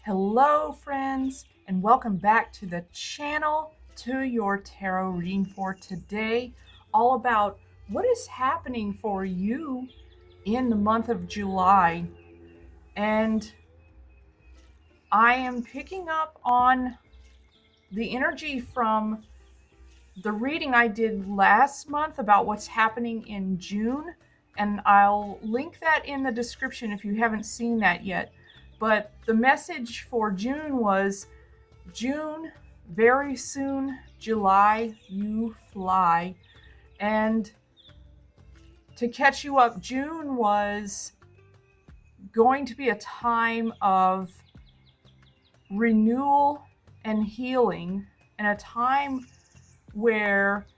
Hello, friends, and welcome back to the channel, to your tarot reading for today, all about what is happening for you in the month of July. And I am picking up on the energy from the reading I did last month about what's happening in June, and I'll link that in the description if you haven't seen that yet. But the message for June was, June, very soon, July, you fly. And to catch you up, June was going to be a time of renewal and healing, and a time where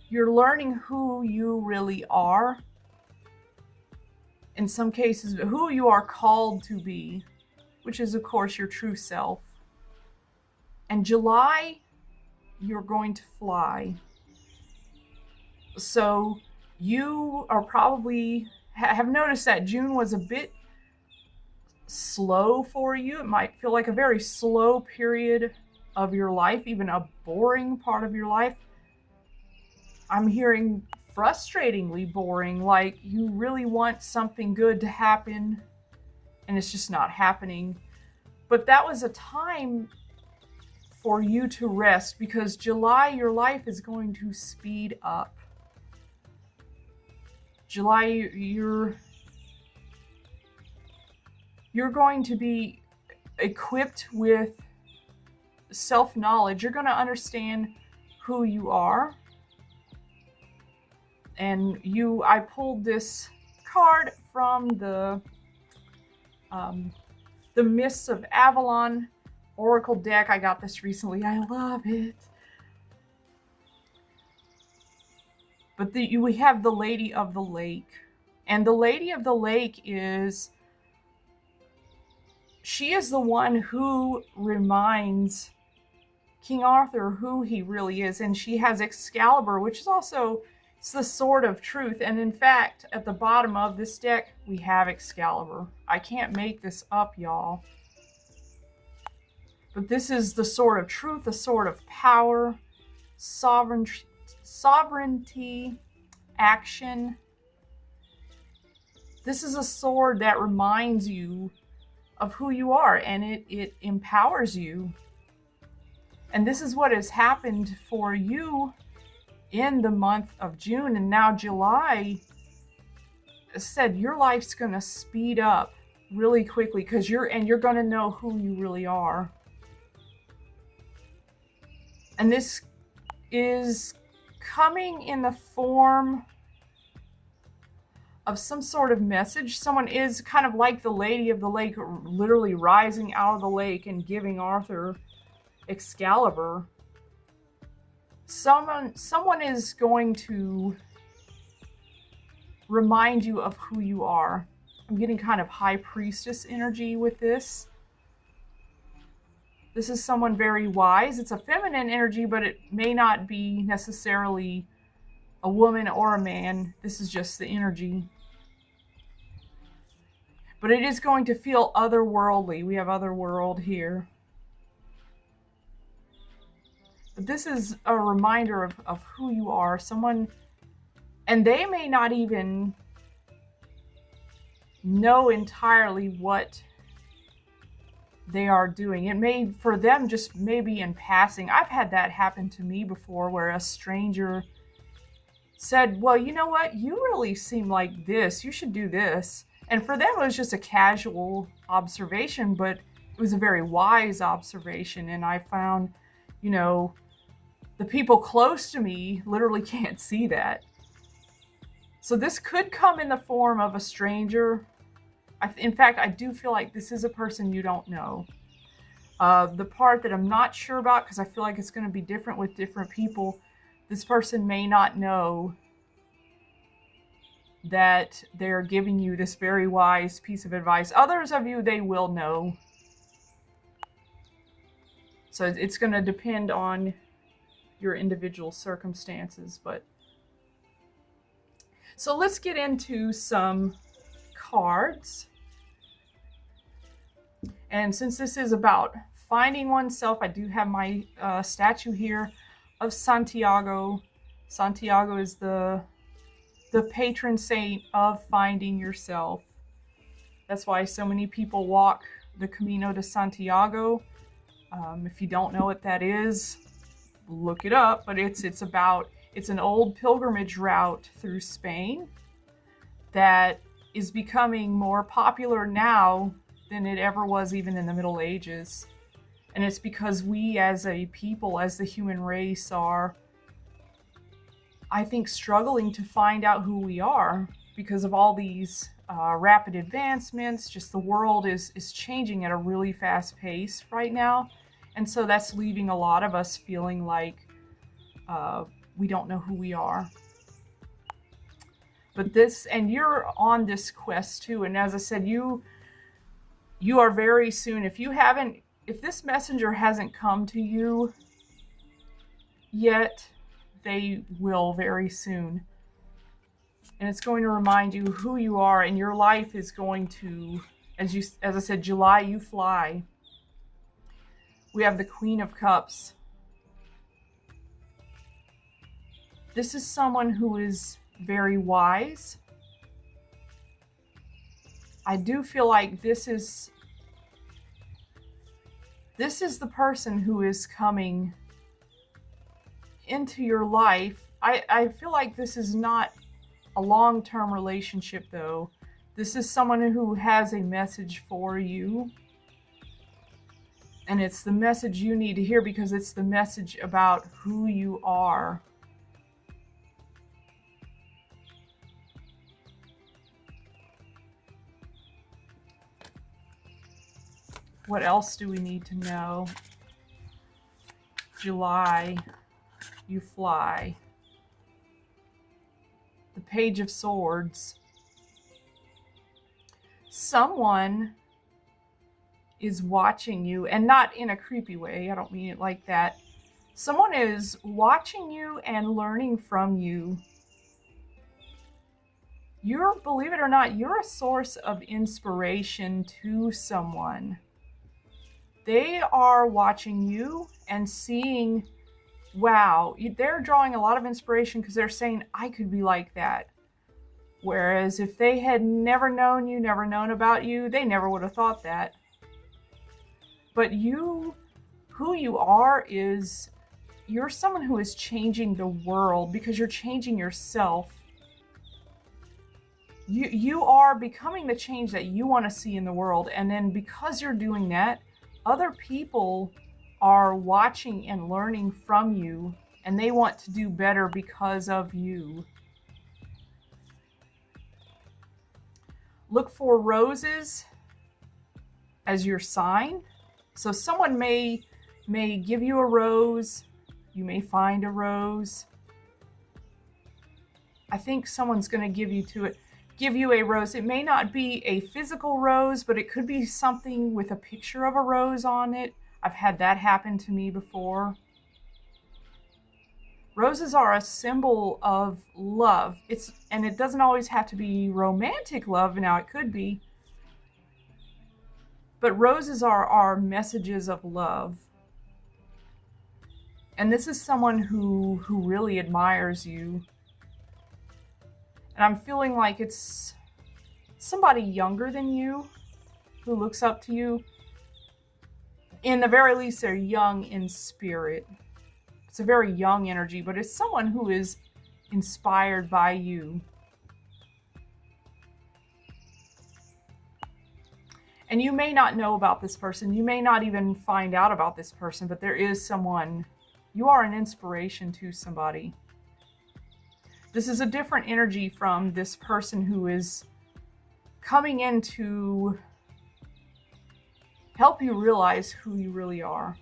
you're learning who you really are. In some cases, who you are called to be, which is, of course, your true self. And July, you're going to fly. So you are probably have noticed that June was a bit slow for you. It might feel like a very slow period of your life, even a boring part of your life. I'm hearing frustratingly boring, like you really want something good to happen and it's just not happening. But that was a time for you to rest, because July, your life is going to speed up. July, you're going to be equipped with self-knowledge. You're going to understand who you are. And I pulled this card from the Mists of Avalon Oracle deck. I got this recently. I love it. But we have the Lady of the Lake. And the Lady of the Lake she is the one who reminds King Arthur who he really is. And she has Excalibur, which is also, it's the sword of truth. And in fact, at the bottom of this deck, we have Excalibur. I can't make this up, y'all. But this is the sword of truth, the sword of power, sovereignty, action. This is a sword that reminds you of who you are, and it empowers you. And this is what has happened for you in the month of June. And now July, said your life's going to speed up really quickly, because you're going to know who you really are. And this is coming in the form of some sort of message. Someone is kind of like the Lady of the Lake, literally rising out of the lake and giving Arthur Excalibur. Someone is going to remind you of who you are. I'm getting kind of high priestess energy with this. This is someone very wise. It's a feminine energy, but it may not be necessarily a woman or a man. This is just the energy. But it is going to feel otherworldly. We have otherworld here. But this is a reminder of who you are. Someone, and they may not even know entirely what they are doing. It may, for them, just maybe in passing. I've had that happen to me before, where a stranger said, well, you know what? You really seem like this. You should do this. And for them, it was just a casual observation, but it was a very wise observation. And I found, the people close to me literally can't see that. So this could come in the form of a stranger. In fact, I do feel like this is a person you don't know. The part that I'm not sure about, because I feel like it's going to be different with different people, this person may not know that they're giving you this very wise piece of advice. Others of you, they will know. So it's going to depend on your individual circumstances. So let's get into some cards. And since this is about finding oneself, I do have my statue here of Santiago. Santiago is the patron saint of finding yourself. That's why so many people walk the Camino de Santiago. If you don't know what that is, look it up. But it's an old pilgrimage route through Spain that is becoming more popular now than it ever was even in the Middle Ages. And it's because we as a people, as the human race, are, I think, struggling to find out who we are because of all these rapid advancements. Just the world is changing at a really fast pace right now. And so that's leaving a lot of us feeling like we don't know who we are. But and you're on this quest too. And as I said, you are very soon, if this messenger hasn't come to you yet, they will very soon. And it's going to remind you who you are, and your life is going to, as I said, July, you fly. We have the Queen of Cups. This is someone who is very wise. I do feel like this is the person who is coming into your life. I feel like this is not a long-term relationship, though. This is someone who has a message for you. And it's the message you need to hear because it's the message about who you are. What else do we need to know? July, you fly. The Page of Swords. Someone is watching you, and not in a creepy way. I don't mean it like that. Someone is watching you and learning from you. Believe it or not, you're a source of inspiration to someone. They are watching you and seeing, wow, they're drawing a lot of inspiration because they're saying, I could be like that. Whereas if they had never known you, never known about you, they never would have thought that. But who you are is, you're someone who is changing the world because you're changing yourself. You are becoming the change that you want to see in the world. And then because you're doing that, other people are watching and learning from you, and they want to do better because of you. Look for roses as your sign. So someone may give you a rose. You may find a rose. I think someone's going to give you a rose. It may not be a physical rose, but it could be something with a picture of a rose on it. I've had that happen to me before. Roses are a symbol of love. And it doesn't always have to be romantic love. Now it could be. But roses are messages of love. And this is someone who really admires you. And I'm feeling like it's somebody younger than you who looks up to you. In the very least, they're young in spirit. It's a very young energy, but it's someone who is inspired by you. And you may not know about this person. You may not even find out about this person, but there is someone. You are an inspiration to somebody. This is a different energy from this person who is coming in to help you realize who you really are.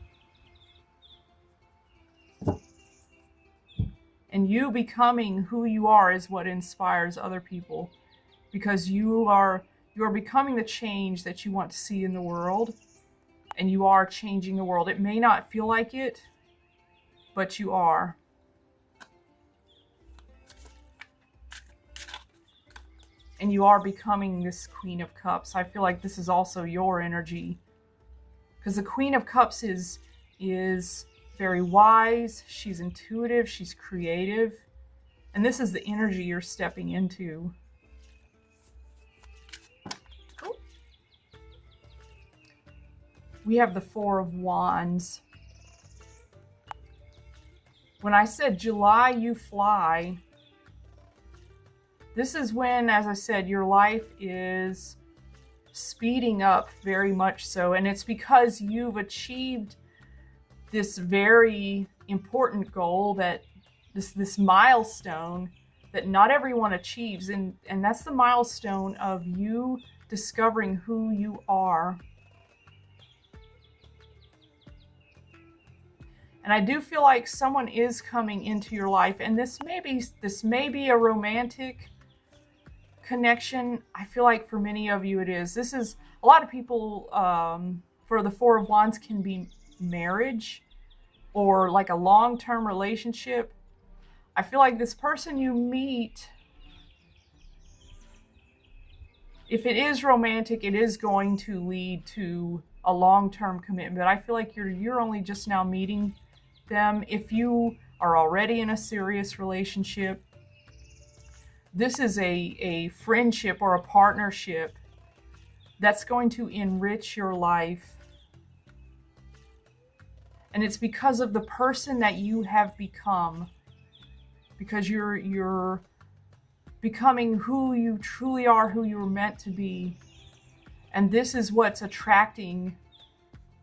And you becoming who you are is what inspires other people, because you are becoming the change that you want to see in the world, and you are changing the world. It may not feel like it, but you are. And you are becoming this Queen of Cups. I feel like this is also your energy. Because the Queen of Cups is very wise, she's intuitive, she's creative, and this is the energy you're stepping into. Oh. We have the Four of Wands. When I said July, you fly, this is when, as I said, your life is speeding up very much so. And it's because you've achieved this very important goal, that this milestone that not everyone achieves. And that's the milestone of you discovering who you are. And I do feel like someone is coming into your life, and this may be a romantic connection. I feel like for many of you it is. This is a lot of people, for the Four of Wands, can be marriage or like a long-term relationship. I feel like this person you meet, if it is romantic, it is going to lead to a long-term commitment. But I feel like you're only just now meeting them. If you are already in a serious relationship, this is a friendship or a partnership that's going to enrich your life. And it's because of the person that you have become, because you're becoming who you truly are, who you were meant to be. And this is what's attracting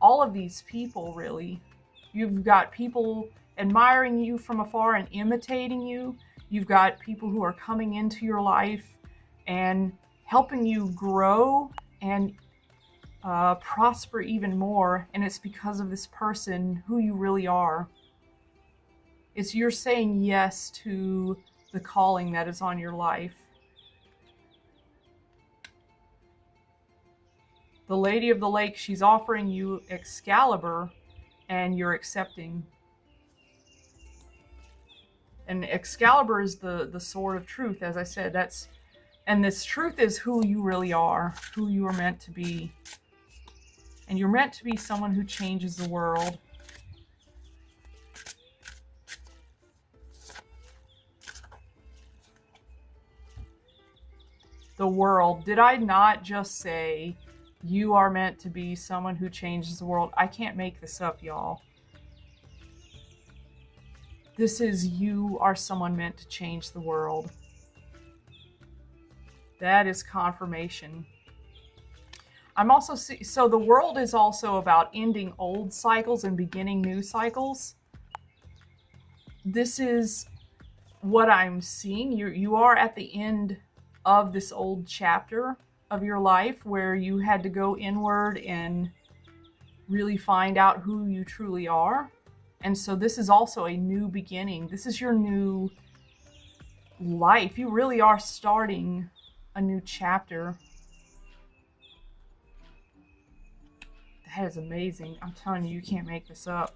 all of these people, really. You've got people admiring you from afar and imitating you. You've got people who are coming into your life and helping you grow and prosper even more. And it's because of this person, who you really are. It's you're saying yes to the calling that is on your life. The Lady of the Lake, she's offering you Excalibur, and you're accepting. And Excalibur is the sword of truth, as I said. And this truth is who you really are, who you are meant to be. And you're meant to be someone who changes the world. The world. Did I not just say you are meant to be someone who changes the world? I can't make this up, y'all. This is, you are someone meant to change the world. That is confirmation. I'm also so the world is also about ending old cycles and beginning new cycles. This is what I'm seeing. You are at the end of this old chapter of your life where you had to go inward and really find out who you truly are. And so this is also a new beginning. This is your new life. You really are starting a new chapter. That is amazing. I'm telling you, you can't make this up.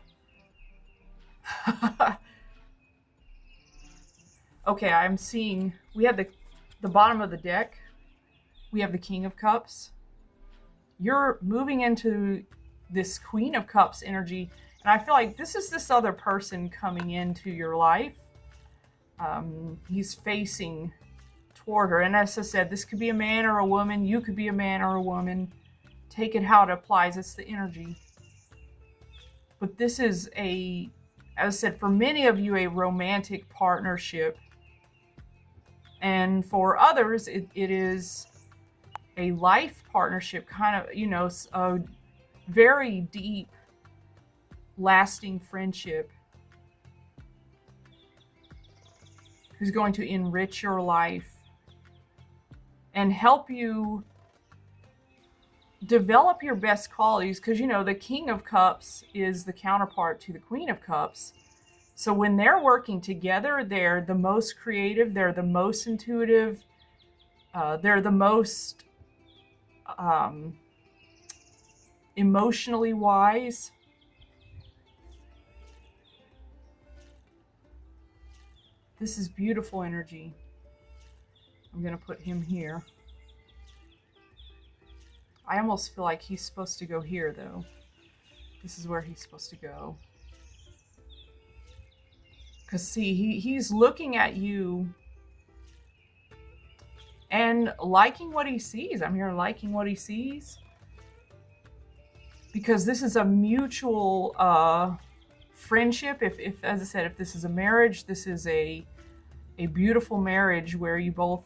Okay, I'm seeing, we have the bottom of the deck. We have the King of Cups. You're moving into this Queen of Cups energy. And I feel like this is this other person coming into your life. He's facing toward her. And as I said, this could be a man or a woman. You could be a man or a woman. Take it how it applies. It's the energy. But this is as I said, for many of you, a romantic partnership. And for others, it is a life partnership, kind of, a very deep, lasting friendship who's going to enrich your life and help you develop your best qualities. Because, the King of Cups is the counterpart to the Queen of Cups. So when they're working together, they're the most creative, they're the most intuitive, they're the most emotionally wise. This is beautiful energy. I'm going to put him here. I almost feel like he's supposed to go here, though. This is where he's supposed to go. Because see, he's looking at you and liking what he sees. I'm here liking what he sees. Because this is a mutual friendship. If, as I said, if this is a marriage, this is a beautiful marriage where you both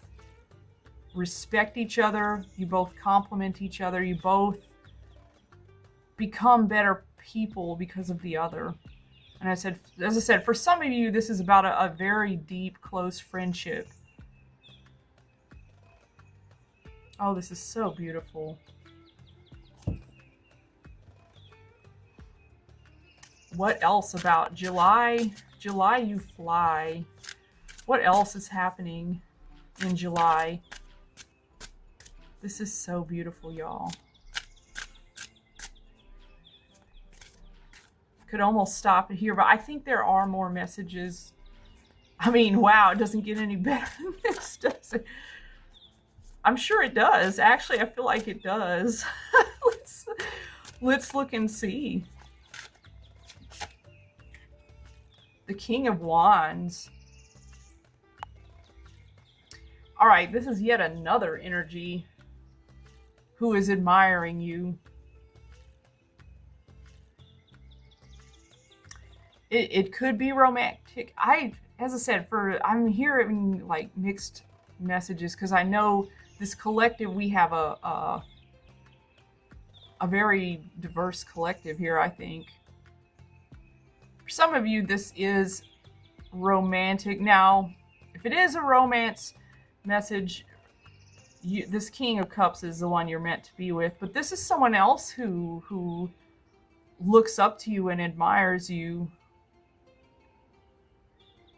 respect each other, you both complement each other, you both become better people because of the other. And as I said, for some of you, this is about a very deep, close friendship. Oh, this is so beautiful. What else about July? July, you fly. What else is happening in July? This is so beautiful, y'all. Could almost stop it here, but I think there are more messages. I mean, wow, it doesn't get any better than this, does it? I'm sure it does. Actually, I feel like it does. Let's look and see. The King of Wands. All right, this is yet another energy who is admiring you. It could be romantic. As I said, I'm hearing like mixed messages because I know this collective, we have a very diverse collective here, I think. For some of you, this is romantic. Now, if it is a romance message, this King of Cups is the one you're meant to be with. But this is someone else who looks up to you and admires you.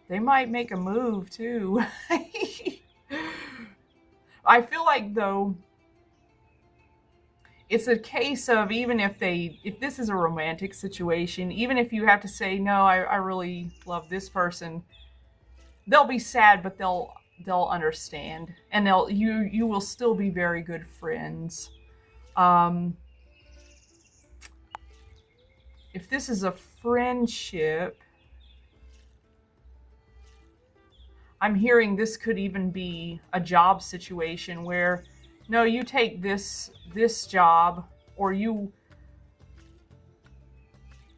They might make a move too. I feel like, though, it's a case of even if this is a romantic situation, even if you have to say, no, I really love this person, they'll be sad, but they'll understand, and you will still be very good friends. If this is a friendship, I'm hearing this could even be a job situation where, no, you take this job, or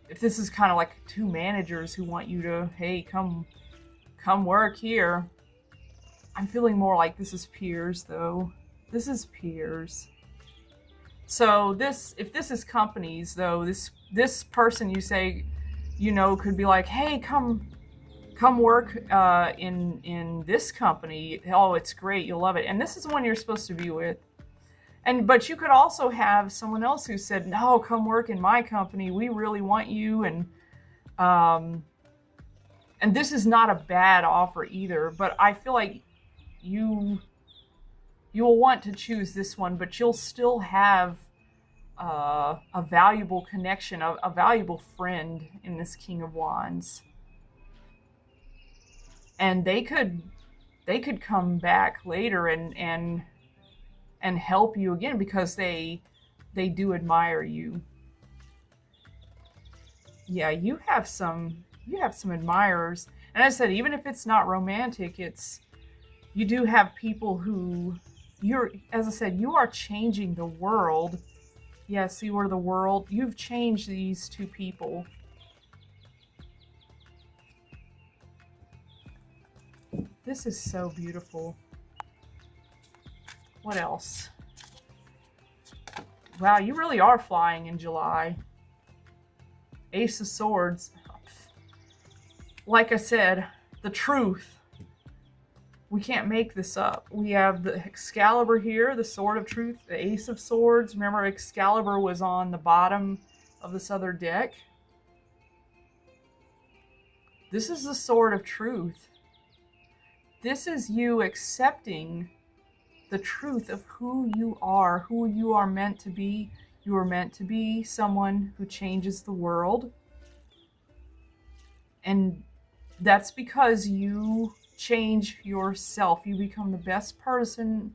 if this is kind of like two managers who want you to, hey, come work here. I'm feeling more like this is peers, though. This is peers. So if this is companies, though, this person you say, could be like, hey, come work in this company. Oh, it's great. You'll love it. And this is the one you're supposed to be with. But you could also have someone else who said, no, come work in my company. We really want you. And this is not a bad offer either. But I feel like you will want to choose this one, but you'll still have a valuable connection, a valuable friend in this King of Wands. And they could come back later and help you again because they do admire you. Yeah, you have some admirers. And as I said, even if it's not romantic, you do have people who as I said, you are changing the world. Yeah, see where the world, you've changed these two people. This is so beautiful. What else? Wow, you really are flying in July. Ace of Swords. Like I said, the truth. We can't make this up. We have the Excalibur here, the Sword of Truth, the Ace of Swords. Remember, Excalibur was on the bottom of this other deck. This is the Sword of Truth. This is you accepting the truth of who you are meant to be. You are meant to be someone who changes the world. And that's because you change yourself. You become the best person,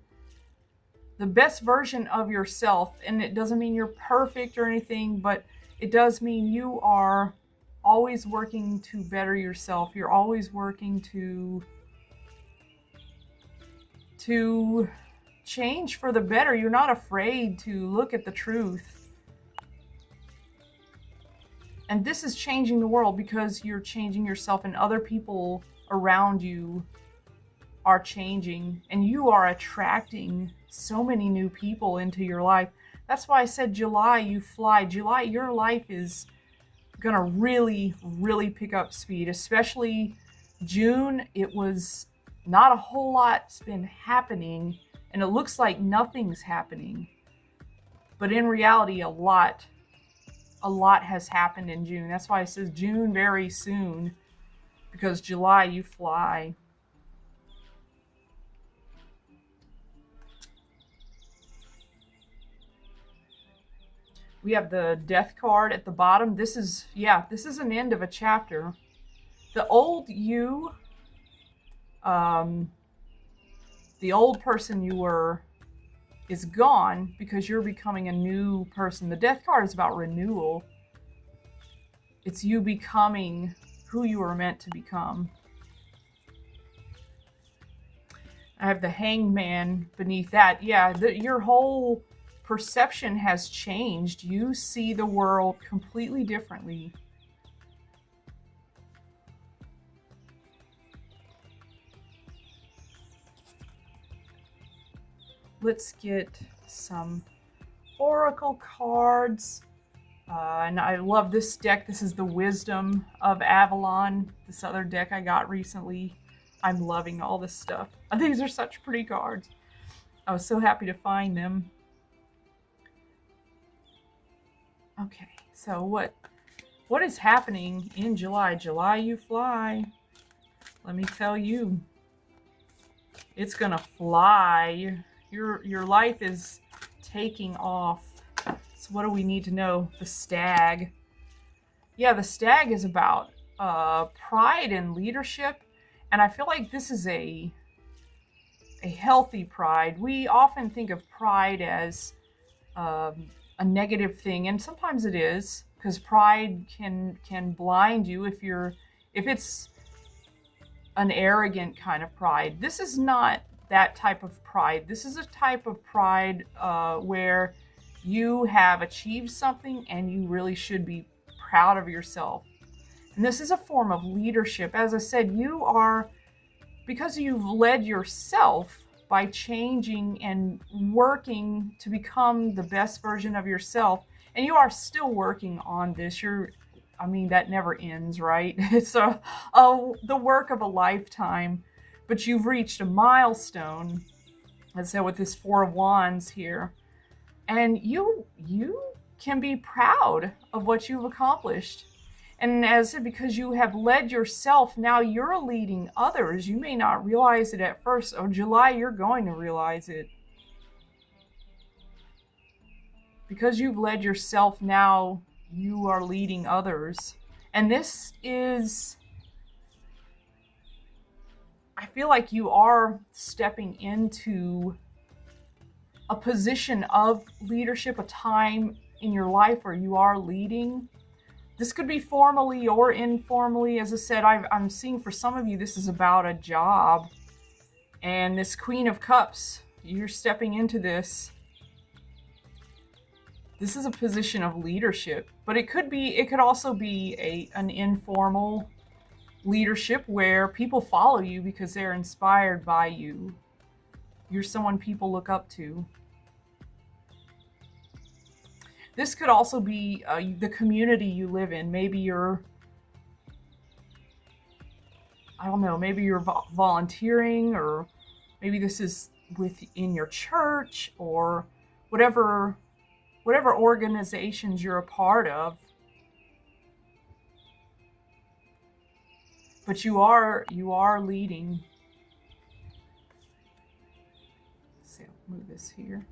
the best version of yourself. And it doesn't mean you're perfect or anything, but it does mean you are always working to better yourself. You're always working to change for the better. You're not afraid to look at the truth. And this is changing the world because you're changing yourself, and other people around you are changing, and you are attracting so many new people into your life. That's why I said July, you fly. July, your life is gonna really, really pick up speed, especially June. It was not a whole lot's been happening, and it looks like nothing's happening. But in reality, a lot has happened in June. That's why it says June very soon, because July, you fly. We have the death card at the bottom. This is an end of a chapter. The old you, the old person you were, is gone because you're becoming a new person. The death card is about renewal. It's you becoming who you were meant to become. I have the hangman beneath that. Yeah, your whole perception has changed. You see the world completely differently. Let's get some oracle cards. And I love this deck. This is the Wisdom of Avalon. This other deck I got recently. I'm loving all this stuff. These are such pretty cards. I was so happy to find them. Okay, so what is happening in July? July, you fly. Let me tell you, it's gonna fly. Your life is taking off. So what do we need to know? The stag. Yeah, the stag is about pride and leadership, and I feel like this is a healthy pride. We often think of pride as a negative thing, and sometimes it is, because pride can blind you if it's an arrogant kind of pride. This is not that type of pride. This is a type of pride where you have achieved something and you really should be proud of yourself. And this is a form of leadership. As I said, you are, because you've led yourself by changing and working to become the best version of yourself, and you are still working on this. That never ends, right? It's the work of a lifetime, but you've reached a milestone. Let's say with this Four of Wands here, and you can be proud of what you've accomplished. And as I said, because you have led yourself, now you're leading others. You may not realize it at first. Oh, July, you're going to realize it. Because you've led yourself, now you are leading others. And this is, I feel like you are stepping into a position of leadership, a time in your life where you are leading. This could be formally or informally. As I said, I'm seeing for some of you, this is about a job. And this Queen of Cups, you're stepping into this. This is a position of leadership, but it could also be an informal leadership where people follow you because they're inspired by you. You're someone people look up to. This could also be the community you live in. Maybe you're, maybe you're volunteering, or maybe this is within your church, or whatever organizations you're a part of. But you are leading. So I'll move this here.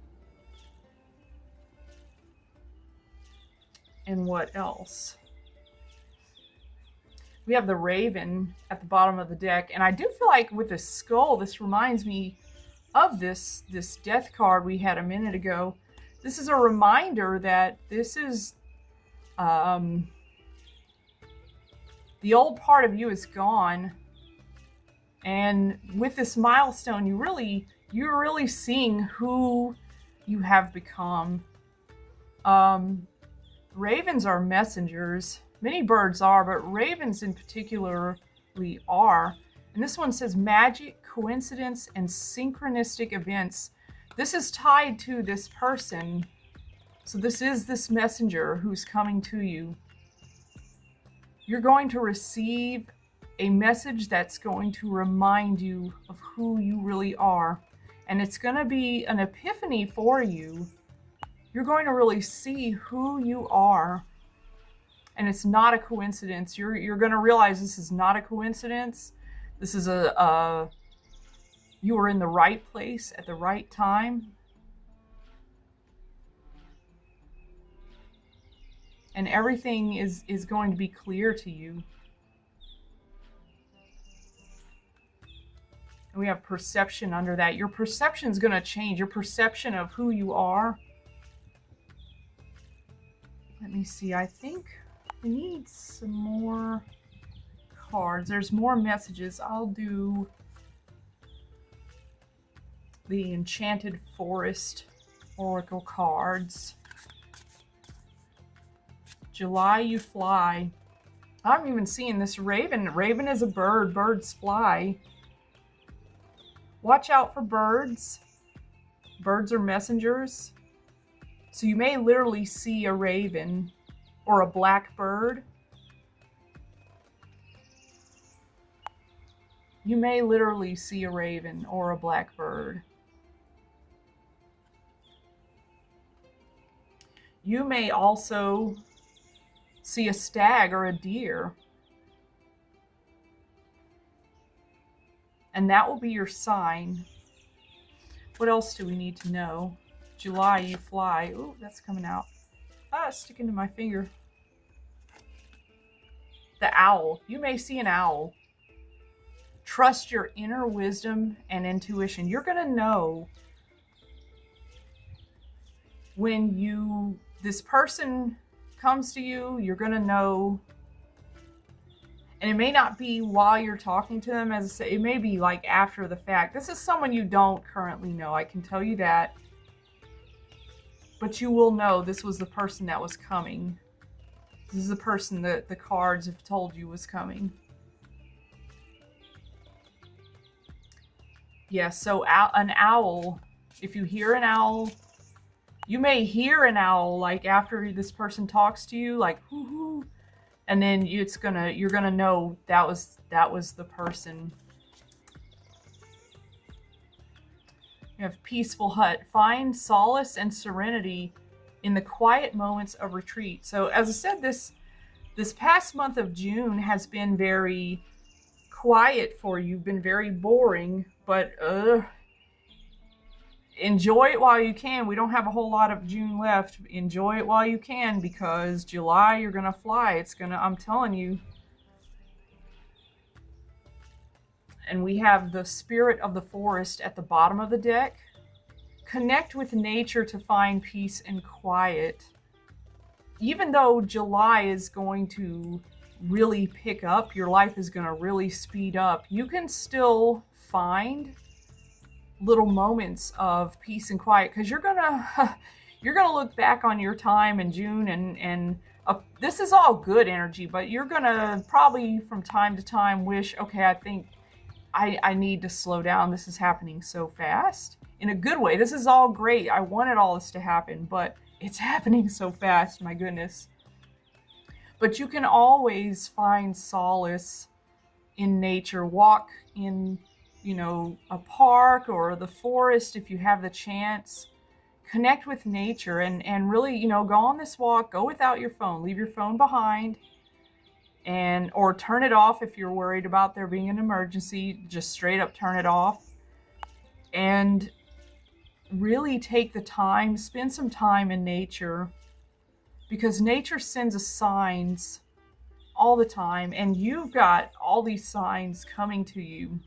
And what else? We have the Raven at the bottom of the deck, and I do feel like with the skull, this reminds me of this death card we had a minute ago. This is a reminder that this is Um, the old part of you is gone, and with this milestone, you're really seeing who you have become. Um, Ravens are messengers. Many birds are, but ravens in particularly are. And this one says magic, coincidence, and synchronistic events. This is tied to this person. So this is this messenger who's coming to you. You're going to receive a message that's going to remind you of who you really are. And it's going to be an epiphany for you. You're going to really see who you are. And it's not a coincidence. You're going to realize this is not a coincidence. This is you were in the right place at the right time. And everything is going to be clear to you. And we have perception under that. Your perception is going to change. Your perception of who you are. Let me see. I think we need some more cards. There's more messages. I'll do the Enchanted Forest Oracle cards. July, you fly. I'm even seeing this raven. Raven is a bird. Birds fly. Watch out for birds. Birds are messengers. So you may literally see a raven or a black bird. You may literally see a raven or a black bird. You may also see a stag or a deer. And that will be your sign. What else do we need to know? July, you fly. Ooh, that's coming out. Ah, it's sticking to my finger. The owl. You may see an owl. Trust your inner wisdom and intuition. You're going to know when this person comes to you, you're going to know. And it may not be while you're talking to them, as I say, it may be like after the fact. This is someone you don't currently know. I can tell you that. But you will know this was the person that was coming. This is the person that the cards have told you was coming. Yeah, so an owl, if you hear an owl, you may hear an owl like after this person talks to you, like hoo hoo, and then you're gonna know that was the person. You have peaceful hut. Find solace and serenity in the quiet moments of retreat. So as I said, this past month of June has been very quiet for you, been very boring, but enjoy it while you can. We don't have a whole lot of June left. Enjoy it while you can, because July, you're gonna fly. I'm telling you. And we have the spirit of the forest at the bottom of the deck. Connect with nature to find peace and quiet. Even though July is going to really pick up, your life is going to really speed up, you can still find little moments of peace and quiet, because you're gonna look back on your time in June and this is all good energy, but you're gonna probably from time to time wish, okay, I think I need to slow down. This is happening so fast. In a good way. This is all great. I wanted all this to happen, but it's happening so fast, my goodness. But you can always find solace in nature. Walk in, a park or the forest if you have the chance. Connect with nature and really, go on this walk. Go without your phone. Leave your phone behind. Or turn it off if you're worried about there being an emergency. Just straight up turn it off. And really take the time, spend some time in nature, because nature sends us signs all the time, and you've got all these signs coming to you.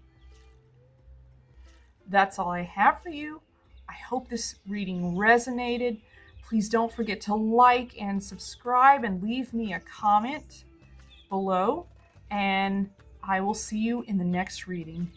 That's all I have for you. I hope this reading resonated. Please don't forget to like and subscribe and leave me a comment below. And I will see you in the next reading.